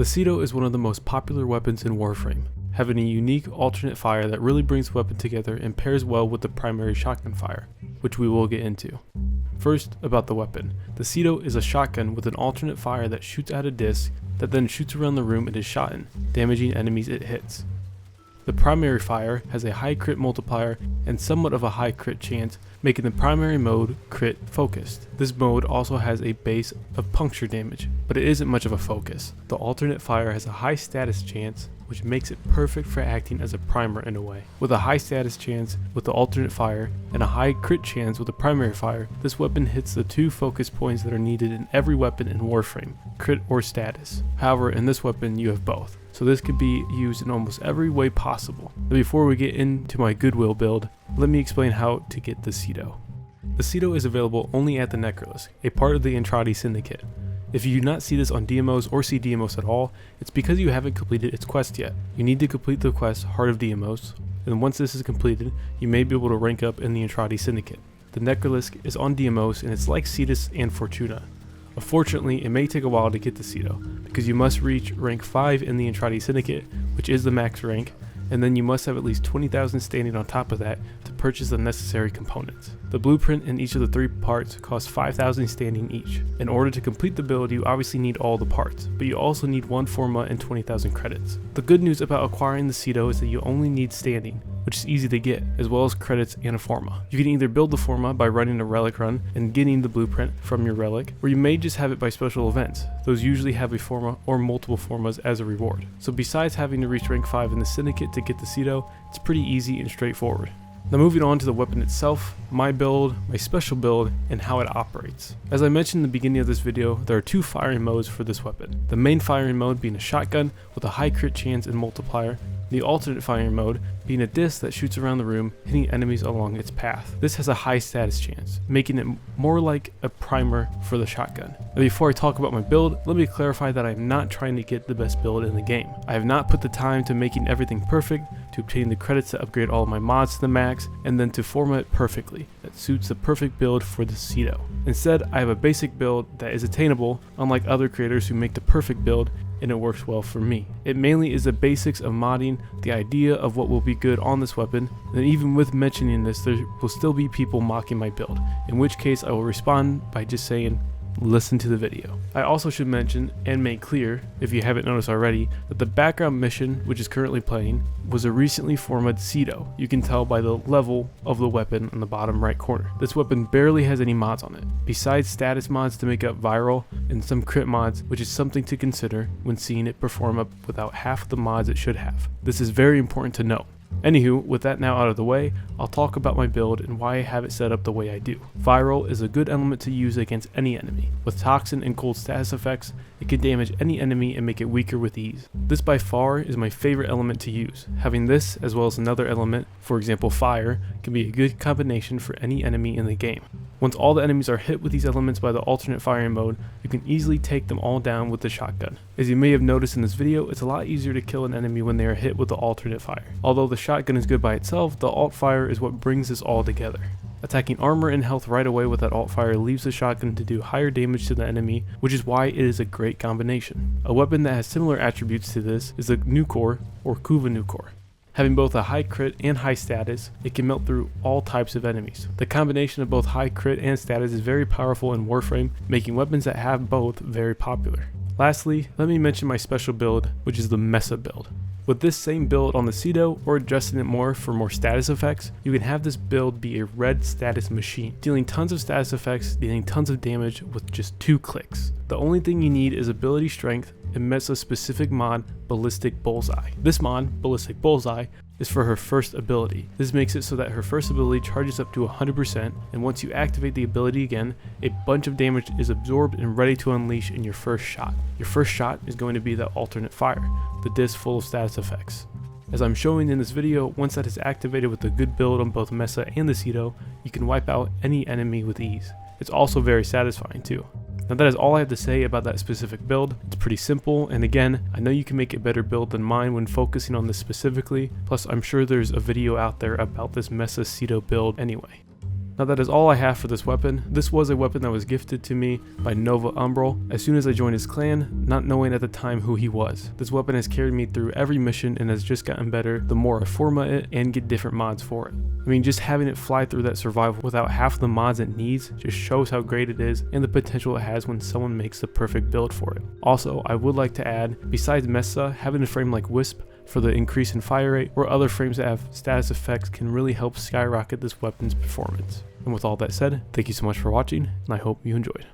The Cedo is one of the most popular weapons in Warframe, having a unique alternate fire that really brings the weapon together and pairs well with the primary shotgun fire, which we will get into. First, about the weapon. The Cedo is a shotgun with an alternate fire that shoots out a disc that then shoots around the room it is shot in, damaging enemies it hits. The primary fire has a high crit multiplier and somewhat of a high crit chance, making the primary mode crit focused. This mode also has a base of puncture damage, but it isn't much of a focus. The alternate fire has a high status chance, which makes it perfect for acting as a primer in a way. With a high status chance with the alternate fire and a high crit chance with the primary fire, this weapon hits the two focus points that are needed in every weapon in Warframe, crit or status. However, in this weapon you have both, so this could be used in almost every way possible. But before we get into my Goodwill build, let me explain how to get the Cedo. The Cedo is available only at the Necrolis, a part of the Vanterrize Syndicate. If you do not see this on DMOs or see DMOs at all, it's because you haven't completed its quest yet. You need to complete the quest Heart of DMOs, and once this is completed, you may be able to rank up in the Vanterrize Syndicate. The Necrolis is on DMOs and it's like Cetus and Fortuna. Unfortunately, it may take a while to get the Cedo, because you must reach rank 5 in the Vanterrize Syndicate, which is the max rank, and then you must have at least 20,000 standing on top of that to purchase the necessary components. The blueprint in each of the 3 parts costs 5,000 standing each. In order to complete the build, you obviously need all the parts, but you also need 1 forma and 20,000 credits. The good news about acquiring the Cedo is that you only need standing, which is easy to get, as well as credits and a forma. You can either build the forma by running a relic run and getting the blueprint from your relic, or you may just have it by special events. Those usually have a forma or multiple formas as a reward. So besides having to reach rank 5 in the Syndicate to get the Cedo, it's pretty easy and straightforward. Now moving on to the weapon itself, my build, my special build, and how it operates. As I mentioned in the beginning of this video, there are 2 firing modes for this weapon. The main firing mode being a shotgun with a high crit chance and multiplier, the alternate firing mode being a disc that shoots around the room, hitting enemies along its path. This has a high status chance, making it more like a primer for the shotgun. Now before I talk about my build, let me clarify that I am not trying to get the best build in the game. I have not put the time to making everything perfect, to obtain the credits to upgrade all of my mods to the max, and then to format it perfectly that suits the perfect build for the Cedo. Instead, I have a basic build that is attainable, unlike other creators who make the perfect build, and it works well for me. It mainly is the basics of modding, the idea of what will be good on this weapon, and even with mentioning this, there will still be people mocking my build, in which case I will respond by just saying, listen to the video. I also should mention and make clear, if you haven't noticed already, that the background mission, which is currently playing, was a recently formatted Cedo. You can tell by the level of the weapon in the bottom right corner. This weapon barely has any mods on it, besides status mods to make up viral and some crit mods, which is something to consider when seeing it perform up without half the mods it should have. This is very important to know. Anywho, with that now out of the way, I'll talk about my build and why I have it set up the way I do. Viral is a good element to use against any enemy. With Toxin and Cold status effects, it can damage any enemy and make it weaker with ease. This by far is my favorite element to use. Having this, as well as another element, for example Fire, can be a good combination for any enemy in the game. Once all the enemies are hit with these elements by the alternate firing mode, you can easily take them all down with the shotgun. As you may have noticed in this video, it's a lot easier to kill an enemy when they are hit with the alternate fire. Although the shotgun is good by itself, the alt fire is what brings this all together. Attacking armor and health right away with that alt fire leaves the shotgun to do higher damage to the enemy, which is why it is a great combination. A weapon that has similar attributes to this is the Nucor or Kuva Nucor. Having both a high crit and high status, it can melt through all types of enemies. The combination of both high crit and status is very powerful in Warframe, making weapons that have both very popular. Lastly, let me mention my special build, which is the Mesa build. With this same build on the Cedo, or adjusting it more for more status effects, you can have this build be a red status machine, dealing tons of status effects, dealing tons of damage with just 2 clicks. The only thing you need is ability strength and Mesa specific mod, Ballistic Bullseye. This mod, Ballistic Bullseye, is for her first ability. This makes it so that her first ability charges up to 100%, and once you activate the ability again, a bunch of damage is absorbed and ready to unleash in your first shot. Your first shot is going to be the alternate fire, the disc full of status effects. As I'm showing in this video, once that is activated with a good build on both Mesa and the Cedo, you can wipe out any enemy with ease. It's also very satisfying too. Now that is all I have to say about that specific build. It's pretty simple, and again, I know you can make a better build than mine when focusing on this specifically, plus I'm sure there's a video out there about this Mesa Cedo build anyway. Now that is all I have for this weapon. This was a weapon that was gifted to me by Nova Umbral as soon as I joined his clan, not knowing at the time who he was. This weapon has carried me through every mission and has just gotten better the more I format it and get different mods for it. I mean, just having it fly through that survival without half the mods it needs just shows how great it is and the potential it has when someone makes the perfect build for it. Also, I would like to add, besides Mesa, having a frame like Wisp for the increase in fire rate, or other frames that have status effects can really help skyrocket this weapon's performance. And with all that said, thank you so much for watching, and I hope you enjoyed.